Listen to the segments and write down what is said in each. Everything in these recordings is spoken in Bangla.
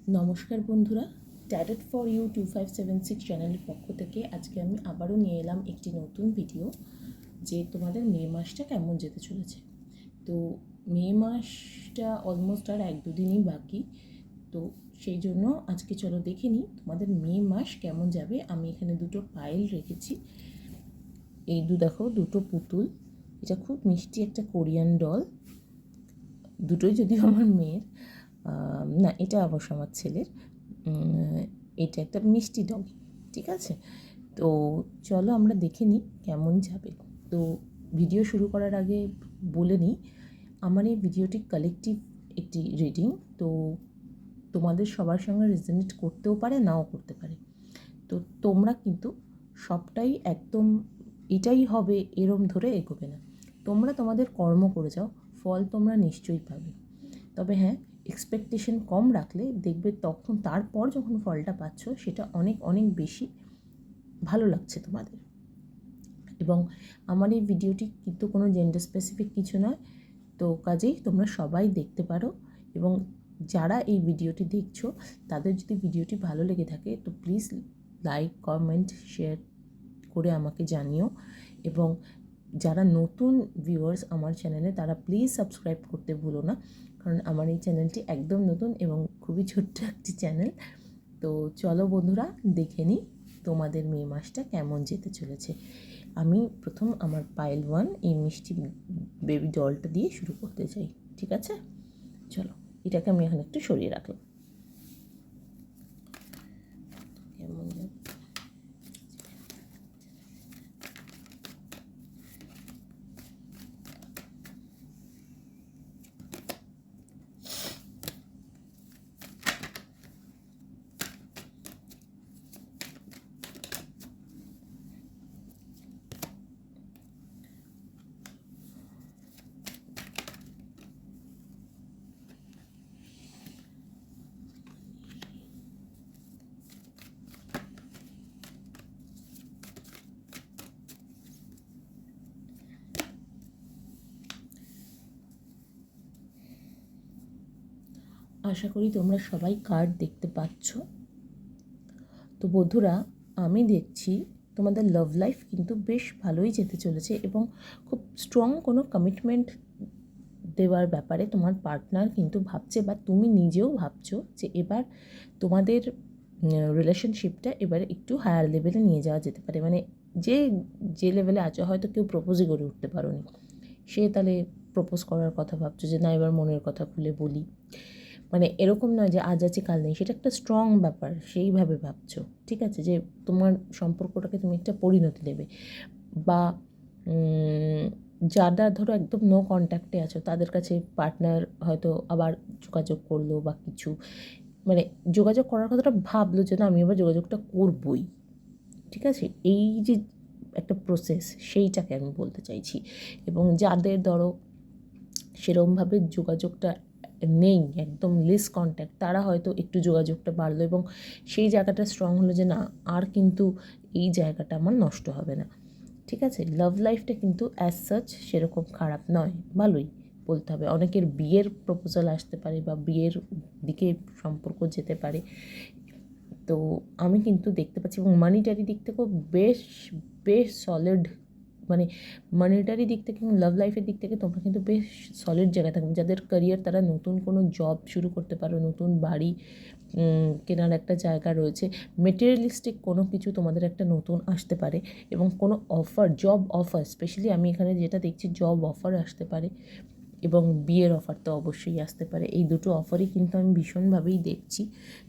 নমস্কার বন্ধুরা, ট্যারট ফর ইউ 2576 চ্যানেলের পক্ষ থেকে আজকে আমি আবারও নিয়ে এলাম একটি নতুন ভিডিও, যে তোমাদের মে মাসটা কেমন যেতে চলেছে। তো মে মাসটা অলমোস্ট আর 1-2 দিনই বাকি। তো সেই জন্য আজকে চলো দেখে নিই তোমাদের মে মাস কেমন যাবে। আমি এখানে দুটো পাইল রেখেছি। এই দেখো, দুটো পুতুল। এটা খুব মিষ্টি একটা কোরিয়ান ডল। দুটোই যদিও আমার মেয়ের, না এটা অবশ্য আমার ছেলের। এটা একটা মিষ্টি ডগ, ঠিক আছে। তো চলো আমরা দেখে নিই কেমন যাবে। তো ভিডিও শুরু করার আগে বলে নিই, আমার এই ভিডিওটি কালেকটিভ একটি রিডিং। তো তোমাদের সবার সঙ্গে রেজোনেট করতেও পারে, নাও করতে পারে। তো তোমরা কিন্তু সবটাই একদম এটাই হবে এরম ধরে এগোবে না। তোমরা তোমাদের কর্ম করে যাও, ফল তোমরা নিশ্চয়ই পাবে। তবে হ্যাঁ, এক্সপেকটেশন কম রাখলে দেখবে তখন তারপর যখন ফলটা পাচ্ছ সেটা অনেক অনেক বেশি ভালো লাগছে তোমাদের। এবং আমার এই ভিডিওটি কিন্তু কোনো জেন্ডার স্পেসিফিক কিছু নয়, তো কাজেই তোমরা সবাই দেখতে পারো। এবং যারা এই ভিডিওটি দেখছো তাদের যদি ভিডিওটি ভালো লেগে থাকে তো প্লিজ লাইক, কমেন্ট, শেয়ার করে আমাকে জানিও। এবং যারা নতুন ভিউয়ার্স আমার চ্যানেলে তারা প্লিজ সাবস্ক্রাইব করতে ভুলো না, কারণ আমার এই চ্যানেলটি একদম নতুন এবং খুবই ছোট্ট একটি চ্যানেল। তো চলো বন্ধুরা দেখে নিই তোমাদের মে মাসটা কেমন যেতে চলেছে। আমি প্রথম আমার পাইল 1 এই মিষ্টি বেবি ডলটা দিয়ে শুরু করতে চাই, ঠিক আছে। চলো, এটাকে আমি এখন একটু সরিয়ে রাখলাম। কেমন যাবে? আশা করি তোমরা সবাই কার্ড দেখতে পাচ্ছ। তো বন্ধুরা, আমি দেখছি তোমাদের লাভ লাইফ কিন্তু বেশ ভালোই যেতে চলেছে এবং খুব স্ট্রং কোনো কমিটমেন্ট দেওয়ার ব্যাপারে তোমার পার্টনার কিন্তু ভাবছে, বা তুমি নিজেও ভাবছো যে এবার তোমাদের রিলেশনশিপটা এবারে একটু হায়ার লেভেলে নিয়ে যাওয়া যেতে পারে। মানে যে লেভেলে আছো, হয়তো কেউ প্রপোজই করে উঠতে পারোনি, সে তাহলে প্রপোজ করার কথা ভাবছো যে না এবার মনের কথা খুলে বলি। মানে এরকম নয় যে আজ আছে কাল নেই, সেটা একটা স্ট্রং ব্যাপার, সেইভাবে ভাবছো, ঠিক আছে, যে তোমার সম্পর্কটাকে তুমি একটা পরিণতি দেবে। বা যারা ধরো একদম নো কন্ট্যাক্টে আছো তাদের কাছে পার্টনার হয়তো আবার যোগাযোগ করলো বা কিছু, মানে যোগাযোগ করার কথাটা ভাবলো যে না আমি এবার যোগাযোগটা করবই, ঠিক আছে। এই যে একটা প্রসেস, সেইটাকে আমি বলতে চাইছি। এবং যাদের ধরো সেরকমভাবে যোগাযোগটা নেই, একদম লেস কন্ট্যাক্ট, তারা হয়তো একটু যোগাযোগটা বাড়লো এবং সেই জায়গাটা স্ট্রং হলো যে না আর কিন্তু এই জায়গাটা আমার নষ্ট হবে না, ঠিক আছে। লাভ লাইফটা কিন্তু অ্যাজ সাচ সেরকম খারাপ নয়, ভালোই বলতে হবে। অনেকের বিয়ের প্রপোজাল আসতে পারে বা বিয়ের দিকে সম্পর্ক যেতে পারে। তো আমি কিন্তু দেখতে পাচ্ছি, এবং মানিটারি দিক থেকেও বেশ বেশ সলিড, মানে মানিটারি দিক থেকে এবং লাভ লাইফের দিক থেকে তোমরা কিন্তু বেশ সলিড জায়গায় থাকবে। যাদের ক্যারিয়ার, তারা নতুন কোনো জব শুরু করতে পারো, নতুন বাড়ি কেনার একটা জায়গা রয়েছে, মেটেরিয়ালিস্টিক কোনো কিছু তোমাদের একটা নতুন আসতে পারে। এবং কোনো অফার, জব অফার স্পেশালি আমি এখানে যেটা দেখছি, জব অফার আসতে পারে এবং বিয়ের অফার তো অবশ্যই আসতে পারে। এই দুটো অফারই কিন্তু আমি ভীষণভাবেই দেখছি।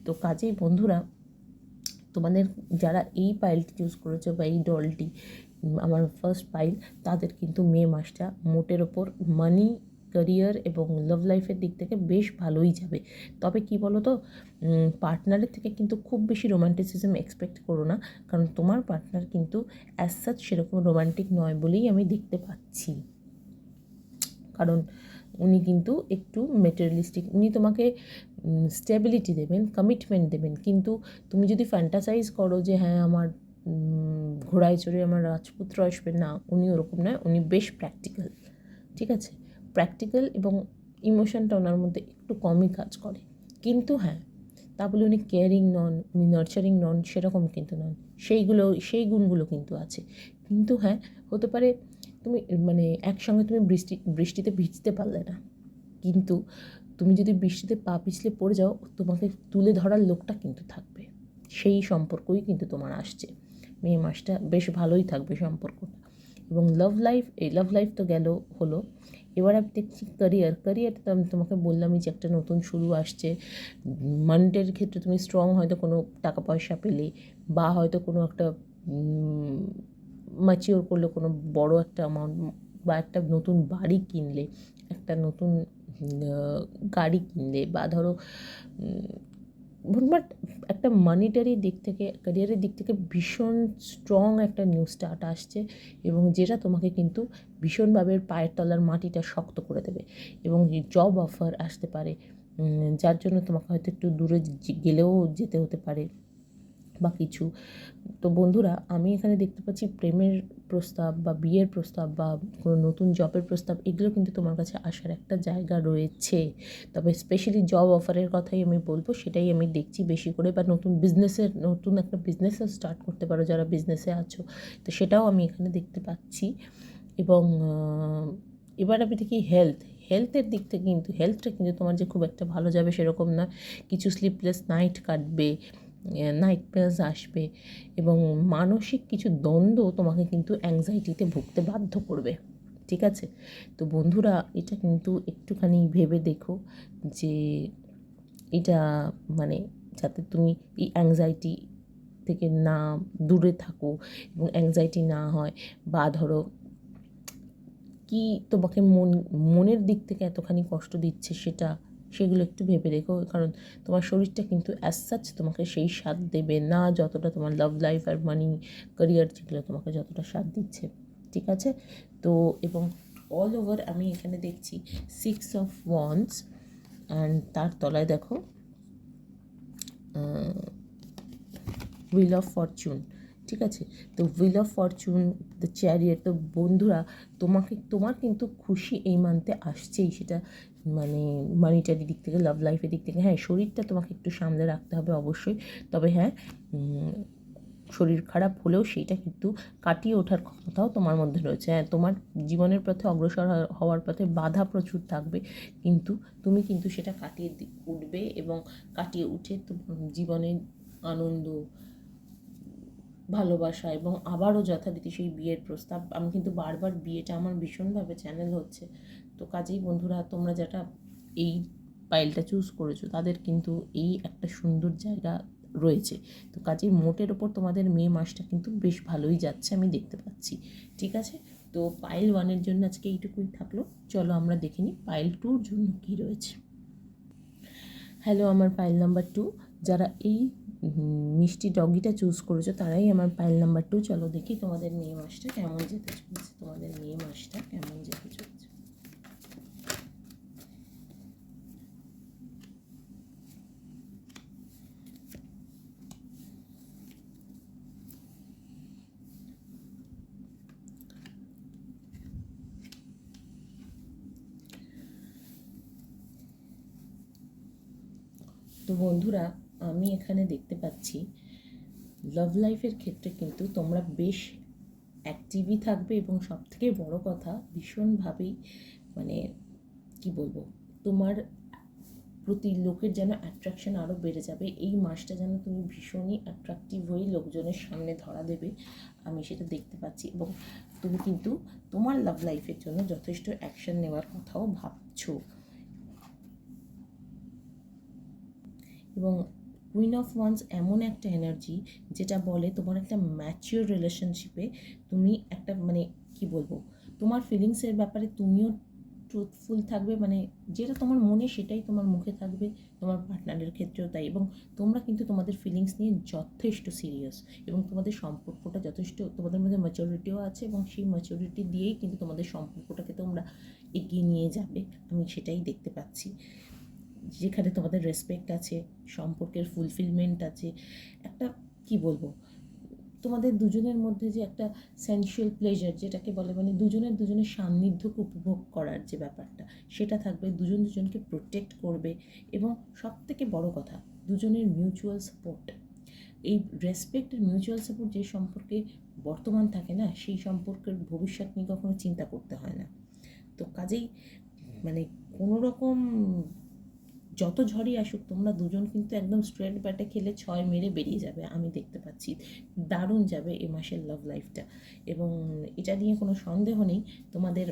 তো কাজেই বন্ধুরা, তোমাদের যারা এই পাইলটি চুজ করেছো বা এই ডলটি আমার ফার্স্ট পাইল, তাদের কিন্তু মে মাসটা মোটের ওপর মানি, ক্যারিয়ার এবং লাভ লাইফের দিক থেকে বেশ ভালোই যাবে। তবে কি বলো তো, পার্টনারের থেকে কিন্তু খুব বেশি রোম্যান্টিসিজম এক্সপেক্ট করো না, কারণ তোমার পার্টনার কিন্তু অ্যাজ সাচ সেরকম রোম্যান্টিক নয় বলেই আমি দেখতে পাচ্ছি। কারণ উনি কিন্তু একটু মেটেরিয়ালিস্টিক, উনি তোমাকে স্টেবিলিটি দেবেন, কমিটমেন্ট দেবেন, কিন্তু তুমি যদি ফ্যান্টাসাইজ করো যে হ্যাঁ আমার ঘোড়ায় চড়ে আমার রাজপুত্র আসবে, না উনি ওরকম নয়, উনি বেশ প্র্যাকটিক্যাল, ঠিক আছে। প্র্যাকটিক্যাল এবং ইমোশনটা ওনার মধ্যে একটু কমই কাজ করে। কিন্তু হ্যাঁ, তা বলে উনি কেয়ারিং নন, উনি নার্চারিং নন, সেরকম কিন্তু নন। সেই গুণগুলো কিন্তু আছে। কিন্তু হ্যাঁ, হতে পারে তুমি মানে একসঙ্গে তুমি বৃষ্টিতে ভিজতে পারলে না, কিন্তু তুমি যদি বৃষ্টিতে পা পিছলে পড়ে যাও, তোমাকে তুলে ধরার লোকটা কিন্তু থাকবে। সেই সম্পর্কই কিন্তু তোমার আসছে। মে মাসটা বেশ ভালোই থাকবে সম্পর্কটা। এবং লাভ লাইফ তো গেল হলো। এবার আমি দেখছি ক্যারিয়ার তো আমি তোমাকে বললামই যে একটা নতুন শুরু আসছে। মানিটারির ক্ষেত্রে তুমি স্ট্রং, হয়তো কোনো টাকা পয়সা পেলে, বা হয়তো কোনো একটা ম্যাচিওর করলে, কোনো বড় একটা অ্যামাউন্ট, বা একটা নতুন বাড়ি কিনলে, একটা নতুন গাড়ি কিনলে, বা ধরো বাট একটা মানিটারি দিক থেকে, ক্যারিয়ারের দিক থেকে ভীষণ স্ট্রং একটা নিউ স্টার্ট আসছে, এবং যেটা তোমাকে কিন্তু ভীষণভাবে পায়ের তলার মাটিটা শক্ত করে দেবে। এবং জব অফার আসতে পারে, যার জন্য তোমাকে হয়তো একটু দূরে গেলেও যেতে হতে পারে বা কিছু। তো বন্ধুরা, আমি এখানে দেখতে পাচ্ছি প্রেমের প্রস্তাব বা বিয়ের প্রস্তাব বা কোনো নতুন জবের প্রস্তাব, এগুলো কিন্তু তোমার কাছে আসার একটা জায়গা রয়েছে। তবে স্পেশালি জব অফারের কথাই আমি বলবো, সেটাই আমি দেখছি বেশি করে। বা নতুন একটা বিজনেসও স্টার্ট করতে পারো যারা বিজনেসে আছো, তো সেটাও আমি এখানে দেখতে পাচ্ছি। এবং এবার আমি দেখি হেলথের দিক থেকে, কিন্তু হেলথটা কিন্তু তোমার যে খুব একটা ভালো যাবে সেরকম না। কিছু স্লিপলেস নাইট কাটবে, নাইটমেয়ার্স আসবে, এবং মানসিক কিছু দ্বন্দ্ব তোমাকে কিন্তু অ্যাংজাইটিতে ভুগতে বাধ্য করবে। ঠিক আছে? তো বন্ধুরা, এটা কিন্তু একটুখানি ভেবে দেখো যে এটা মানে যাতে তুমি এই অ্যাংজাইটি থেকে না দূরে থাকো, এবং অ্যাংজাইটি না হয়, বা ধরো কি তোমাকে মনের দিক থেকে এতখানি কষ্ট দিচ্ছে সেগুলো একটু ভেবে দেখো। কারণ তোমার শরীরটা কিন্তু অ্যাজ সাচ তোমাকে সেই স্বাদ দেবে না, যতটা তোমার লাভ লাইফ আর মানি, ক্যারিয়ার যেগুলো তোমাকে যতটা স্বাদ দিচ্ছে। ঠিক আছে? তো এবং অল ওভার আমি এখানে দেখছি 6 অফ ওয়ান্ডস, অ্যান্ড তার তলায় দেখো হুইল অফ ফরচুন। ঠিক আছে? তো wheel of Fortune, the chariot. তো বন্ধুরা, তোমার কিন্তু খুশি এই মান্থে আসছেই, সেটা মানে মানিটারি দিক থেকে, লাভ লাইফের দিক থেকে। হ্যাঁ, শরীরটা তোমাকে একটু সামলে রাখতে হবে অবশ্যই। তবে হ্যাঁ, শরীর খারাপ হলেও সেইটা কিন্তু কাটিয়ে ওঠার ক্ষমতাও তোমার মধ্যে রয়েছে। হ্যাঁ, তোমার জীবনের পথে অগ্রসর হওয়ার পথে বাধা প্রচুর থাকবে, কিন্তু তুমি কিন্তু সেটা কাটিয়ে উঠবে, এবং কাটিয়ে উঠে তোমার জীবনের আনন্দ, ভালোবাসা, এবং আবারও যথারীতি সেই বিয়ের প্রস্তাব। আমি কিন্তু বারবার বিয়েটা আমার ভীষণভাবে চ্যানেল হচ্ছে। তো কাজেই বন্ধুরা, তোমরা যেটা এই পাইলটা চুজ করেছো, তাদের কিন্তু এই একটা সুন্দর জায়গা রয়েছে। তো কাজেই মোটের ওপর তোমাদের মে মাসটা কিন্তু বেশ ভালোই যাচ্ছে, আমি দেখতে পাচ্ছি। ঠিক আছে? তো পাইল 1-এর জন্য আজকে এইটুকুই থাকলো। চলো আমরা দেখে নিই পাইল 2-র জন্য কী রয়েছে। হ্যালো আমার পাইল নাম্বার 2, যারা এই মিষ্টি ডগিটা চুজ করেছো তারাই আমার পাইল নাম্বার 2। চলো দেখি তোমাদের মে মাসটা কেমন যেতে চলেছে, তো বন্ধুরা, আমি এখানে দেখতে পাচ্ছি লাভ লাইফের ক্ষেত্রে কিন্তু তোমরা বেশ অ্যাক্টিভই থাকবে, এবং সবথেকে বড় কথা ভীষণভাবেই মানে কি বলবো, তোমার প্রতি লোকের যেন অ্যাট্রাকশন আরও বেড়ে যাবে। এই মাসটা যেন তুমি ভীষণই অ্যাট্রাকটিভ হয়ে লোকজনের সামনে ধরা দেবে, আমি সেটা দেখতে পাচ্ছি। এবং তুমি কিন্তু তোমার লাভ লাইফের জন্য যথেষ্ট অ্যাকশন নেওয়ার কথাও ভাবছো। এবং কুইন অফ ওয়ান্স এমন একটা এনার্জি যেটা বলে তোমার একটা ম্যাচিওর রিলেশনশিপে তুমি একটা মানে কি বলবো, তোমার ফিলিংসের ব্যাপারে তুমিও ট্রুথফুল থাকবে, মানে যেটা তোমার মনে সেটাই তোমার মুখে থাকবে, তোমার পার্টনারের ক্ষেত্রেও তাই। এবং তোমরা কিন্তু তোমাদের ফিলিংস নিয়ে যথেষ্ট সিরিয়াস, এবং তোমাদের সম্পর্কটা যথেষ্ট, তোমাদের মধ্যে ম্যাচুরিটিও আছে, এবং সেই ম্যাচুরিটি দিয়েই কিন্তু তোমাদের সম্পর্কটাকে তোমরা এগিয়ে নিয়ে যাবে, আমি সেটাই দেখতে পাচ্ছি। যেখানে তোমাদের রেসপেক্ট আছে, সম্পর্কের ফুলফিলমেন্ট আছে, একটা কি বলবো, তোমাদের দুজনের মধ্যে যে একটা সেন্সুয়াল প্লেজার যেটাকে বলে, মানে দুজনের সান্নিধ্যকে উপভোগ করার যে ব্যাপারটা, সেটা থাকবে। দুজনকে প্রোটেক্ট করবে, এবং সবথেকে বড় কথা, দুজনের মিউচুয়াল সাপোর্ট, এই রেসপেক্ট মিউচুয়াল সাপোর্ট যে সম্পর্কে বর্তমান থাকে না, সেই সম্পর্কের ভবিষ্যৎ নিয়ে কখনো চিন্তা করতে হয় না। তো কাজেই মানে কোনো রকম যত ঝড়ই আসুক তোমরা দুজন কিন্তু একদম স্ট্রেট ব্যাটে খেলে 6 মেরে বেরিয়ে যাবে, আমি দেখতে পাচ্ছি। দারুণ যাবে এ মাসের লাভ লাইফটা, এবং এটা নিয়ে কোনো সন্দেহ নেই। তোমাদের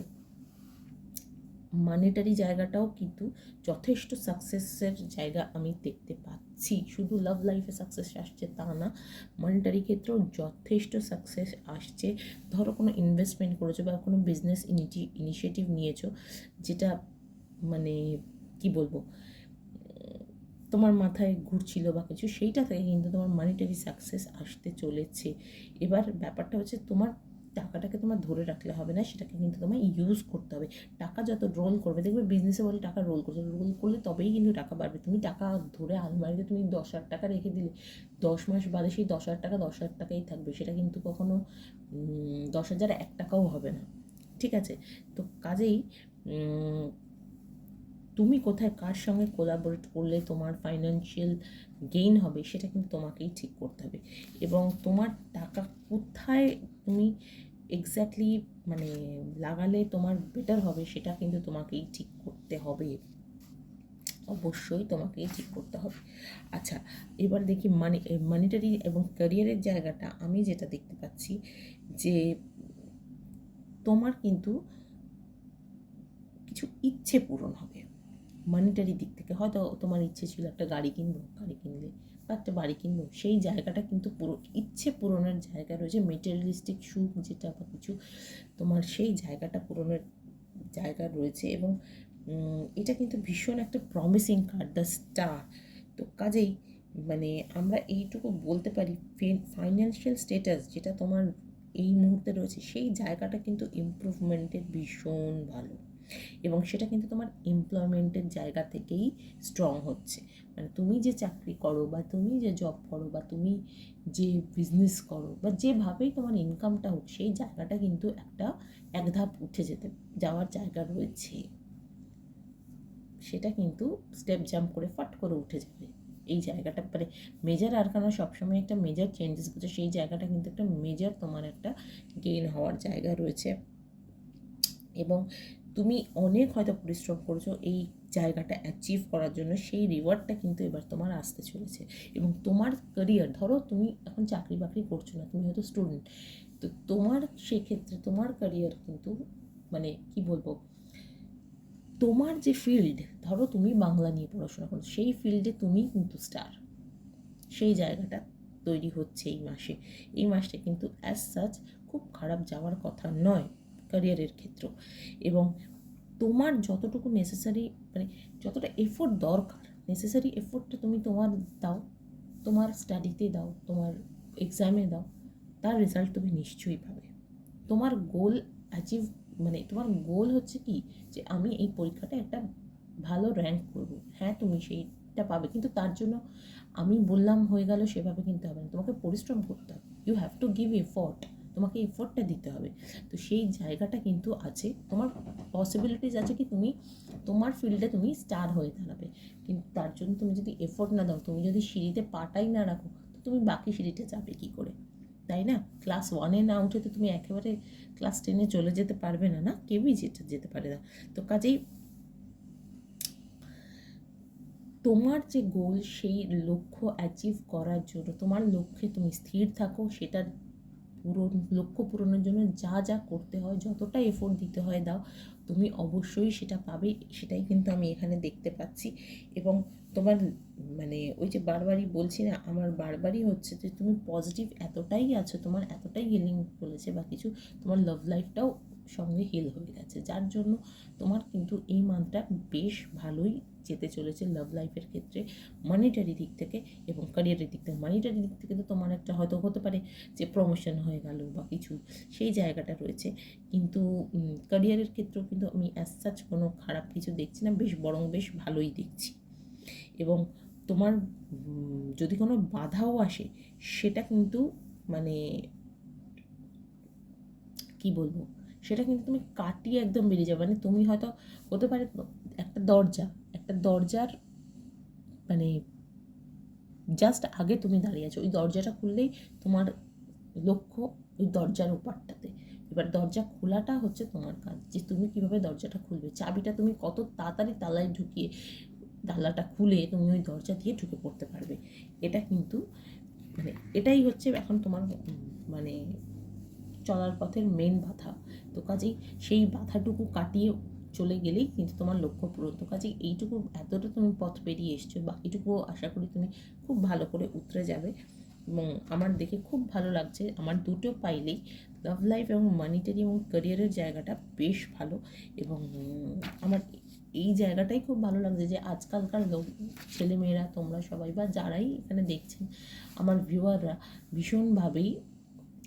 মানিটারি জায়গাটাও কিন্তু যথেষ্ট সাকসেসের জায়গা আমি দেখতে পাচ্ছি। শুধু লাভ লাইফে সাকসেস আসছে তা না, মানিটারি ক্ষেত্রেও যথেষ্ট সাকসেস আসছে। ধরো কোনো ইনভেস্টমেন্ট করেছো বা কোনো বিজনেস ইনিশিয়েটিভ নিয়েছো, যেটা মানে কি বলবো, তোমার মাথায় ঘুরছিল বা কিছু, সেইটা থেকে কিন্তু তোমার মানিটারি সাকসেস আসতে চলেছে। এবার ব্যাপারটা হচ্ছে তোমার টাকাটাকে তোমার ধরে রাখলে হবে না, সেটাকে কিন্তু তোমায় ইউজ করতে হবে। টাকা যত রোল করবে, দেখবে বিজনেসে বলে টাকা রোল করলে তবেই কিন্তু টাকা বাড়বে। তুমি টাকা ধরে আলমারিতে তুমি 10,000 টাকা রেখে দিলে 10 মাস বাদে সেই 10,000 টাকাই থাকবে, সেটা কিন্তু কখনো 10,001 টাকাও হবে না। ঠিক আছে? তো কাজেই তুমি কোথায় কার সঙ্গে কোলাবোরেট করলে তোমার ফাইন্যান্সিয়াল গেইন হবে, সেটা কিন্তু তোমাকেই ঠিক করতে হবে। এবং তোমার টাকা কোথায় তুমি এক্স্যাক্টলি মানে লাগালে তোমার বেটার হবে, সেটা কিন্তু তোমাকেই ঠিক করতে হবে, অবশ্যই তোমাকেই ঠিক করতে হবে। আচ্ছা, এবার দেখি মানিটারি এবং ক্যারিয়ারের জায়গাটা আমি যেটা দেখতে পাচ্ছি, যে তোমার কিন্তু কিছু ইচ্ছে পূরণ হবে মানিটারি দিক থেকে। হয়তো তোমার ইচ্ছে ছিল একটা গাড়ি কিনবো, গাড়ি কিনলে, বা একটা বাড়ি কিনবো, সেই জায়গাটা কিন্তু পুরো ইচ্ছে পূরণের জায়গা রয়েছে। মেটেরিয়ালিস্টিক সুখ যেটা বা কিছু, তোমার সেই জায়গাটা পূরণের জায়গা রয়েছে। এবং এটা কিন্তু ভীষণ একটা প্রমিসিং কার্ড, দ্য স্টার। তো কাজেই মানে আমরা এইটুকু বলতে পারি, ফাইন্যান্সিয়াল স্টেটাস যেটা তোমার এই মুহূর্তে রয়েছে, সেই জায়গাটা কিন্তু ইমপ্রুভমেন্টের ভীষণ ভালো, এবং সেটা কিন্তু তোমার এমপ্লয়মেন্টের জায়গা থেকেই স্ট্রং হচ্ছে। মানে তুমি যে চাকরি করো বা তুমি যে জব করো বা তুমি যে বিজনেস করো বা যেভাবেই তোমার ইনকামটা হোক, সেই জায়গাটা কিন্তু এক ধাপ উঠে যাওয়ার জায়গা রয়েছে। সেটা কিন্তু স্টেপ জাম্প করে ফাট করে উঠে যাবে এই জায়গাটা। মানে মেজর আরকানা সবসময় একটা মেজর চেঞ্জেস করছে, সেই জায়গাটা কিন্তু একটা মেজর তোমার একটা গেইন হওয়ার জায়গা রয়েছে। এবং তুমি অনেক হয়তো পরিশ্রম করেছো এই জায়গাটা অ্যাচিভ করার জন্য, সেই রিওয়ার্ডটা কিন্তু এবার তোমার আসতে চলেছে। এবং তোমার ক্যারিয়ার, ধরো তুমি এখন চাকরি বাকরি করছো না, তুমি হয়তো স্টুডেন্ট, তো তোমার সেক্ষেত্রে তোমার ক্যারিয়ার কিন্তু মানে কি বলবো, তোমার যে ফিল্ড, ধরো তুমি বাংলা নিয়ে পড়াশোনা করো, সেই ফিল্ডে তুমি কিন্তু স্টার, সেই জায়গাটা তৈরি হচ্ছে এই মাসটা কিন্তু অ্যাজ সাচ খুব খারাপ যাওয়ার কথা নয় ক্যারিয়ারের ক্ষেত্র। এবং তোমার যতটুকু নেসেসারি, মানে যতটা এফোর্ট দরকার, নেসেসারি এফোর্টটা তুমি তোমার দাও, তোমার স্টাডিতে দাও, তোমার এক্সামে দাও, তার রেজাল্ট তুমি নিশ্চয়ই পাবে। তোমার গোল অ্যাচিভ, মানে তোমার গোল হচ্ছে কি, যে আমি এই পরীক্ষাটা একটা ভালো র্যাঙ্ক করব, হ্যাঁ তুমি সেইটা পাবে, কিন্তু তার জন্য আমি বললাম হয়ে গেল সেভাবে কিন্তু হবে না, তোমাকে পরিশ্রম করতে হবে। You have to give effort, তোমাকে এফোর্টটা দিতে হবে। তো সেই জায়গাটা কিন্তু আছে, তোমার পসিবিলিটিস আছে কি তুমি তোমার ফিল্ডে তুমি স্টার হয়ে দাঁড়াবে, কিন্তু তার জন্য তুমি যদি এফোর্ট না দাও, তুমি যদি সিঁড়িতে পাটাই না রাখো, তো তুমি বাকি সিঁড়িতে যাবে কী করে, তাই না? ক্লাস 1-এ না উঠে তো তুমি একেবারে ক্লাস 10-এ চলে যেতে পারবে না, না কেউই যেতে পারে না। তো কাজেই তোমার যে গোল, সেই লক্ষ্য অ্যাচিভ করার জন্য, তোমার লক্ষ্যে তুমি স্থির থাকো, সেটার লক্ষ্য পূরণের জন্য যা যা করতে হয়, যতটা এফোর্ট দিতে হয় দাও, তুমি অবশ্যই সেটা পাবে, সেটাই কিন্তু আমি এখানে দেখতে পাচ্ছি। এবং তোমার মানে ওই যে বারবারই বলছি না, আমার বারবারই হচ্ছে যে তুমি পজিটিভ এতটাই আছো, তোমার এতটাই হিলিং বলেছে বা কিছু, তোমার লাভ লাইফটাও সঙ্গে হিল হয়ে গেছে, যার জন্য তোমার কিন্তু এই মান্থটা বেশ ভালোই যেতে চলেছে লাভ লাইফের ক্ষেত্রে, মানিটারি দিক থেকে এবং ক্যারিয়ারের দিক থেকে। মানিটারি দিক থেকে তো তোমার একটা হয়তো হতে পারে যে প্রমোশন হয়ে গেল বা কিছু, সেই জায়গাটা রয়েছে, কিন্তু ক্যারিয়ারের ক্ষেত্রেও কিন্তু আমি অ্যাজ সাচ কোনো খারাপ কিছু দেখছি না, বেশ ভালোই দেখছি। এবং তোমার যদি কোনো বাধাও আসে, সেটা কিন্তু মানে কি বলবো, সেটা কিন্তু তুমি কাটিয়ে একদম বেরিয়ে যাবে। মানে তুমি হয়তো হতে পারে একটা দরজার মানে জাস্ট আগে তুমি দাঁড়িয়ে আছো, ওই দরজাটা খুললেই তোমার লক্ষ্য ওই দরজার ওপারটাতে। এবার দরজা খোলাটা হচ্ছে তোমার কাজ, যে তুমি কিভাবে দরজাটা খুলবে, চাবিটা তুমি কত তাড়াতাড়ি তালায় ঢুকিয়ে তালাটা খুলে তুমি ওই দরজা দিয়ে ঢুকে পড়তে পারবে। এটা কিন্তু মানে এটাই হচ্ছে এখন তোমার মানে চলার পথের মেন বাধা। তো কাজেই সেই বাধাটুকু কাটিয়ে চলে গেলেই কিন্তু তোমার লক্ষ্য পূরণ। তো কাজেই এইটুকু এতটা তুমি পথ পেরিয়ে এসছো, বাকিটুকুও আশা করি তুমি খুব ভালো করে উতরে যাবে। এবং আমার দেখে খুব ভালো লাগছে, আমার দুটো পাইলেই লাভ লাইফ এবং মানিটারি এবং ক্যারিয়ারের জায়গাটা বেশ ভালো। এবং আমার এই জায়গাটাই খুব ভালো লাগছে যে আজকালকার ছেলেমেয়েরা, তোমরা সবাই বা যারাই এখানে দেখছেন আমার ভিউয়াররা, ভীষণভাবেই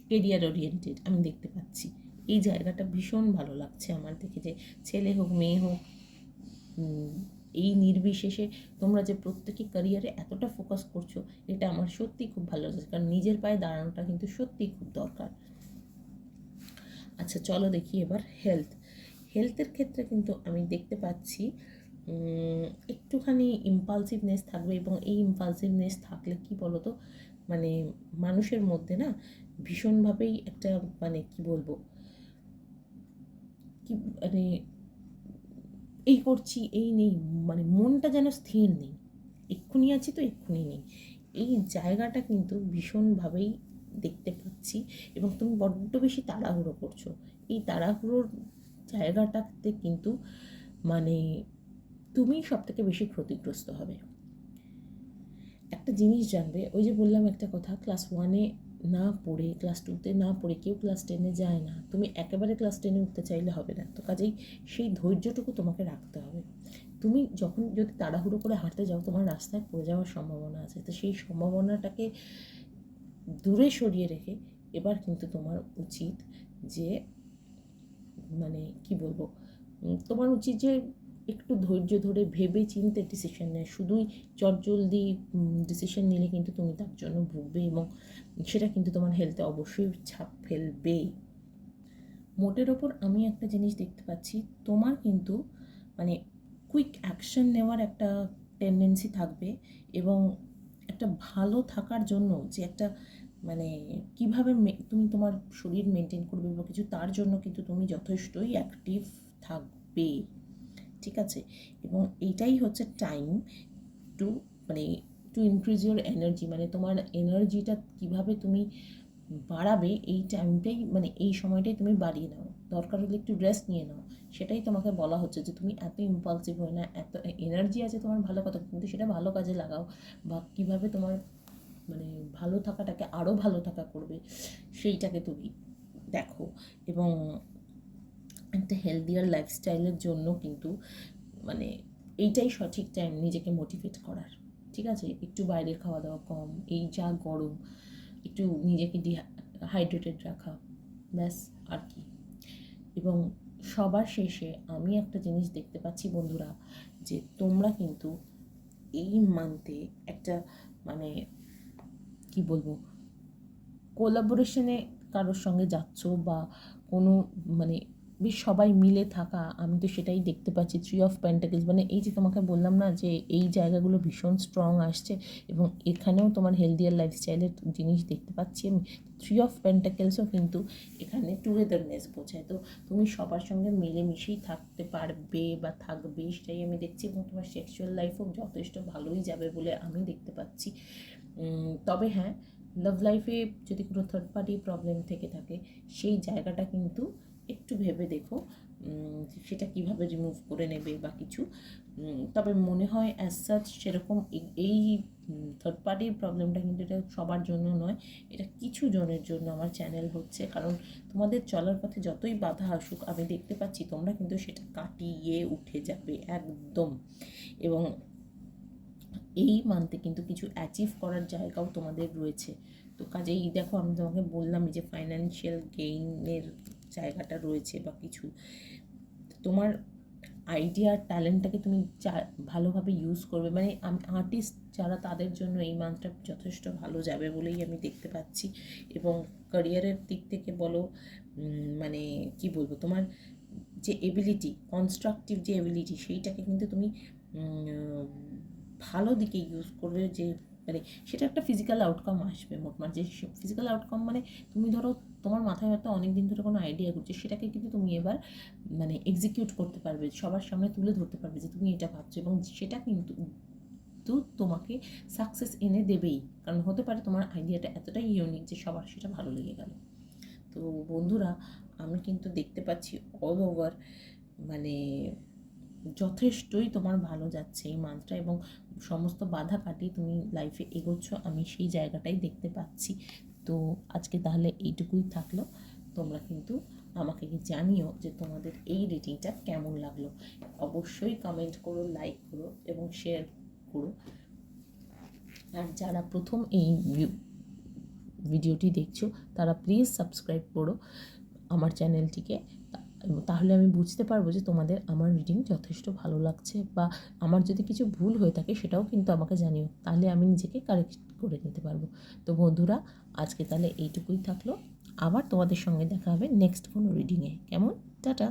কেরিয়ার ওরিয়েন্টেড আমি দেখতে পাচ্ছি। এই জায়গাটা ভীষণ ভালো লাগছে আমার দেখে, যে ছেলে হোক মেয়ে হোক এই নির্বিশেষে তোমরা যে প্রত্যেকে ক্যারিয়ারে এতটা ফোকাস করছো, এটা আমার সত্যি খুব ভালো লাগছে, কারণ নিজের পায়ে দাঁড়ানোটা কিন্তু সত্যিই খুব দরকার। আচ্ছা চলো দেখি এবার হেলথের ক্ষেত্রে কিন্তু আমি দেখতে পাচ্ছি একটুখানি ইম্পালসিভনেস থাকবে। এবং এই ইম্পালসিভনেস থাকলে কি বলো তো, মানে মানুষের মধ্যে না ভীষণভাবেই একটা মানে কি বলবো, কি মানে এই করছি এই নেই, মানে মনটা যেন স্থির নেই, এক্ষুনি আছি তো এক্ষুনি নেই, এই জায়গাটা কিন্তু ভীষণভাবেই দেখতে পাচ্ছি। এবং তুমি বড্ড বেশি তাড়াহুড়ো করছো, এই তাড়াহুড়োর জায়গাটাতে কিন্তু মানে তুমি সব থেকে বেশি ক্ষতিগ্রস্ত হবে। একটা জিনিস জানবে, ওই যে বললাম একটা কথা, ক্লাস 1-এ না পড়ে ক্লাস 2-তে না পড়ে কেউ ক্লাস 10-এ যায় না, তুমি একেবারে ক্লাস 10-এ উঠতে চাইলে হবে না। তো কাজেই সেই ধৈর্যটুকু তোমাকে রাখতে হবে। তুমি যখন যদি তাড়াহুড়ো করে হাঁটতে যাও, তোমার রাস্তায় পড়ে যাওয়ার সম্ভাবনা আছে। তো সেই সম্ভাবনাটাকে দূরে সরিয়ে রেখে এবার কিন্তু তোমার উচিত যে মানে কি বলবো, তোমার উচিত যে একটু ধৈর্য ধরে ভেবে চিন্তে ডিসিশন নেয়। শুধুই চটজলদি ডিসিশন নিলে কিন্তু তুমি তার জন্য ভুগবে, এবং সেটা কিন্তু তোমার হেলথে অবশ্যই ছাপ ফেলবে। মোটের ওপর আমি একটা জিনিস দেখতে পাচ্ছি, তোমার কিন্তু মানে কুইক অ্যাকশন নেওয়ার একটা টেন্ডেন্সি থাকবে। এবং একটা ভালো থাকার জন্য যে একটা মানে কীভাবে তুমি তোমার শরীর মেনটেন করবে বা কিছু, তার জন্য কিন্তু তুমি যথেষ্টই অ্যাক্টিভ থাকবে, ঠিক আছে? এবং এইটাই হচ্ছে টাইম টু মানে টু ইনক্রিজ ইউর এনার্জি, মানে তোমার এনার্জিটা কীভাবে তুমি বাড়াবে, এই টাইমটাই মানে এই সময়টাই তুমি বাড়িয়ে নাও। দরকার হলে একটু রেস্ট নিয়ে নাও, সেটাই তোমাকে বলা হচ্ছে যে তুমি এত ইম্পালসিভ হয় না। এত এনার্জি আছে তোমার ভালো কথা, কিন্তু সেটা ভালো কাজে লাগাও, বা কীভাবে তোমার মানে ভালো থাকাটাকে আরও ভালো থাকা করবে সেইটাকে তুমি দেখো। এবং একটা হেলদিয়ার লাইফস্টাইলের জন্য কিন্তু মানে এইটাই সঠিক টাইম নিজেকে মোটিভেট করার, ঠিক আছে? একটু বাইরের খাওয়া দাওয়া কম, এই যা গরম একটু নিজেকে হাইড্রেটেড রাখা, ব্যাস আর কি। এবং সবার শেষে আমি একটা জিনিস দেখতে পাচ্ছি বন্ধুরা, যে তোমরা কিন্তু এই মান্থে একটা মানে কি বলবো কোলাবোরেশনে কারোর সঙ্গে যাচ্ছ, বা কোনো মানে বেশ সবাই মিলে থাকা, আমি তো সেটাই দেখতে পাচ্ছি। 3 অফ পেন্টাকেলস, মানে এই যে তোমাকে বললাম না যে এই জায়গাগুলো ভীষণ স্ট্রং আসছে, এবং এখানেও তোমার হেলদিয়ার লাইফস্টাইলের জিনিস দেখতে পাচ্ছি আমি। 3 অফ পেন্টাকেলসও কিন্তু এখানে টুগেদারনেস বোঝায়। তো তুমি সবার সঙ্গে মিলেমিশেই থাকতে পারবে বা থাকবে, সেটাই আমি দেখছি। এবং তোমার সেক্সুয়াল লাইফও যথেষ্ট ভালোই যাবে বলে আমি দেখতে পাচ্ছি। তবে হ্যাঁ, লাভ লাইফে যদি কোনো থার্ড পার্টি প্রবলেম থেকে থাকে, সেই জায়গাটা কিন্তু একটু ভেবে দেখো সেটা কিভাবে রিমুভ করে নেবে বা কিছু। তবে মনে হয় অ্যাজ সাচ সেরকম এই থার্ড পার্টির প্রবলেমটা কিন্তু এটা সবার জন্য নয়, এটা কিছু জনের জন্য আমার চ্যানেল হচ্ছে। কারণ তোমাদের চলার পথে যতই বাধা আসুক, আমি দেখতে পাচ্ছি তোমরা কিন্তু সেটা কাটিয়ে উঠে যাবে একদম। এবং এই মান্থে কিন্তু কিছু অ্যাচিভ করার জায়গাও তোমাদের রয়েছে। তো কাজেই দেখো, আমি তোমাকে বললাম যে ফাইন্যান্সিয়াল গেইনের জায়গাটা রয়েছে বা কিছু, তোমার আইডিয়া ট্যালেন্টটাকে তুমি ভালোভাবে ইউজ করবে। মানে আমি আর্টিস্ট যারা, তাদের জন্য এই মান্থটা যথেষ্ট ভালো যাবে বলেই আমি দেখতে পাচ্ছি। এবং ক্যারিয়ারের দিক থেকে বলো, মানে কি বলবো, তোমার যে এবিলিটি, কনস্ট্রাকটিভ যে এবিলিটি, সেইটাকে কিন্তু তুমি ভালো দিকে ইউজ করবে, যে মানে সেটা একটা ফিজিক্যাল আউটকাম আসবে। মোটমাট যে ফিজিক্যাল আউটকাম মানে তুমি ধরো তোমার মাথায় হয়তো অনেক দিন ধরে কোনো আইডিয়া করছে, সেটাকে কিন্তু তুমি এবার মানে এক্সিকিউট করতে পারবে, সবার সামনে তুলে ধরতে পারবে যে তুমি এটা ভাবছো, এবং সেটা কিন্তু তোমাকে সাকসেস এনে দেবেই। কারণ হতে পারে তোমার আইডিয়াটা এতটাই ইউনিক যে সবার সেটা ভালো লেগে গেল। তো বন্ধুরা, আমি কিন্তু দেখতে পাচ্ছি অল ওভার মানে যথেষ্টই তোমার ভালো যাচ্ছে এই মান্থটা, এবং সমস্ত বাধা কাটিয়ে তুমি লাইফে এগোচ্ছ, আমি সেই জায়গাটাই দেখতে পাচ্ছি। তো আজকে তাহলে এইটুকুই থাকলো। তোমরা কিন্তু আমাকে জানিও যে তোমাদের এই রিডিংটা কেমন লাগলো। অবশ্যই কমেন্ট করো, লাইক করো এবং শেয়ার করো। আর যারা প্রথম এই ভিডিওটি দেখছো তারা প্লিজ সাবস্ক্রাইব করো আমার চ্যানেলটিকে। তাহলে আমি বুঝতে পারবো যে তোমাদের আমার রিডিং যথেষ্ট ভালো লাগছে, বা আমার যদি কিছু ভুল হয়ে থাকে সেটাও কিন্তু আমাকে জানিও, তাহলে আমি নিজেকে কারেক্ট করে নিতে পারবো। তো বন্ধুরা, আজকে তাহলে এইটুকুই থাকলো। আবার তোমাদের সঙ্গে দেখা হবে নেক্সট কোনো রিডিংয়ে। কেমন? টাটা।